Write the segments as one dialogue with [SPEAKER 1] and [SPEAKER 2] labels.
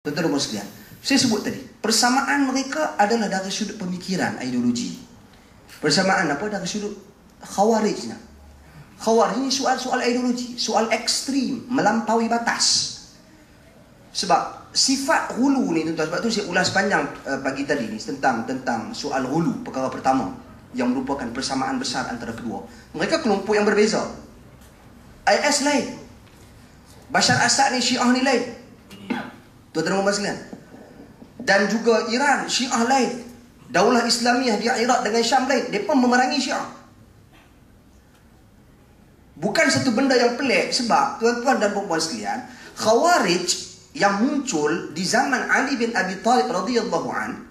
[SPEAKER 1] Tuan-tuan dan sekalian, saya sebut tadi, persamaan mereka adalah dari sudut pemikiran, ideologi. Persamaan apa? Dari sudut khawarijnya. Khawarij ini soal ideologi, soal ekstrim, melampaui batas. Sebab sifat hulu ni tuan-tuan, sebab tu saya ulas panjang pagi tadi ni tentang soal hulu, perkara pertama yang merupakan persamaan besar antara kedua. Mereka kelompok yang berbeza. IS lain, Bashar Assad ni Syiah ni lain, tuan-tuan dan sekalian. Dan juga Iran, Syiah lain. Daulah Islamiah di Iraq dengan Syam lain. Mereka memerangi Syiah. Bukan satu benda yang pelik. Sebab tuan-tuan dan puan-puan sekalian, Khawarij yang muncul di zaman Ali bin Abi Thalib radhiyallahu an,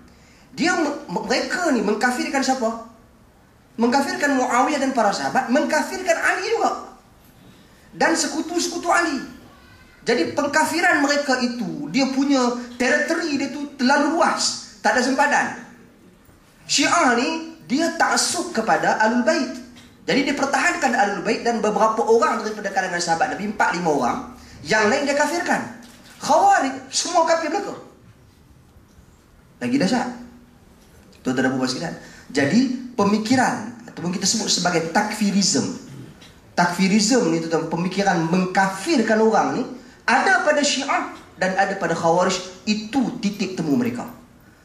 [SPEAKER 1] mereka ni mengkafirkan siapa? Mengkafirkan Muawiyah dan para sahabat, mengkafirkan Ali juga, dan sekutu-sekutu Ali. Jadi pengkafiran mereka itu, dia punya teritori dia tu terlalu luas, tak ada sempadan. Syiah ni dia taksub kepada Ahlul Bait. Jadi dia pertahankan Ahlul Bait dan beberapa orang daripada kalangan sahabat Nabi, 4-5 orang, yang lain dia kafirkan. Khawarij semua kafir mereka. Lagi dahsyat, tuan-tuan dan puan-puan sekalian. Jadi pemikiran ataupun kita sebut sebagai takfirism. Takfirism ni tuan-tuan, pemikiran mengkafirkan orang ni ada pada Syiah dan ada pada Khawarij. Itu titik temu mereka.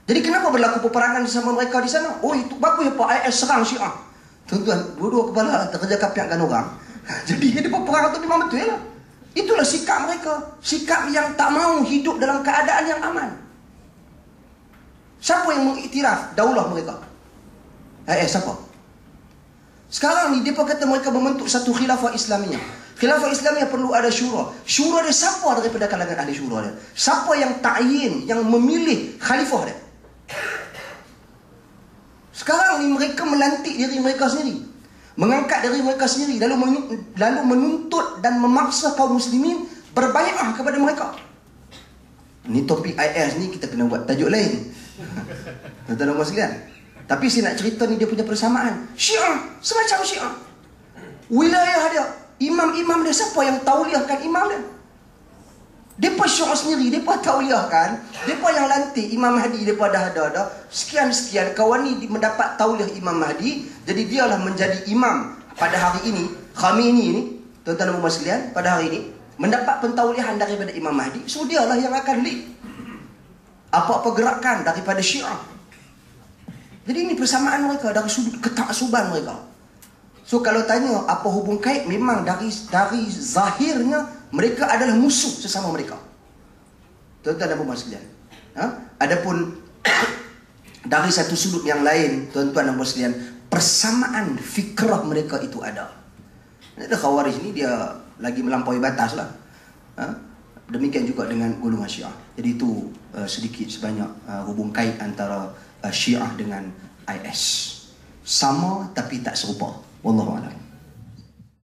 [SPEAKER 1] Jadi kenapa berlaku peperangan bersama mereka di sana? Oh, itu bagus ya Pak, IS serang Syiah. Tuan-tuan, dua-dua kepala terkerja kapiakkan orang. Jadi dia peperangan tu memang betul lah. Itulah sikap mereka. Sikap yang tak mau hidup dalam keadaan yang aman. Siapa yang mengiktiraf daulah mereka? IS siapa? Sekarang ni dia kata mereka membentuk satu khilafah Islamiah. Khilafah Islamiah perlu ada syura. Syura dia siapa daripada kalangan ahli syura dia? Siapa yang ta'yin, yang memilih khalifah dia? Sekarang ni mereka melantik diri mereka sendiri, mengangkat diri mereka sendiri, lalu menuntut dan memaksa kaum muslimin berbai'ah kepada mereka. Ni topik IS ni kita kena buat tajuk lain. Tuan-tuan dan puan sekalian. Tapi saya nak cerita ni dia punya persamaan. Syiah, semacam Syiah. Wilayah dia, imam-imam dia, siapa yang tauliahkan imam dia? Mereka Syiah sendiri, mereka tauliahkan. Mereka yang lantik Imam Mahdi, mereka dah ada. Sekian-sekian kawan ni mendapat tauliah Imam Mahdi. Jadi dialah menjadi imam pada hari ini. Khamenei ni, tuan-tuan dan puan sekalian, pada hari ini mendapat pentaulihan daripada Imam Mahdi. So dialah yang akan lead apa-apa gerakan daripada Syiah. Jadi ini persamaan mereka dari sudut ketaksuban mereka. So kalau tanya apa hubung kait, memang dari zahirnya mereka adalah musuh sesama mereka. Tuan-tuan dan puan sekalian. Adapun dari satu sudut yang lain, tuan-tuan dan puan sekalian, persamaan fikrah mereka itu ada. Khawarij ni dia lagi melampaui batas lah. Demikian juga dengan golongan Syiah. Jadi itu sedikit sebanyak hubung kait antara Syiah dengan IS. Sama tapi tak serupa. Wallahu a'lam.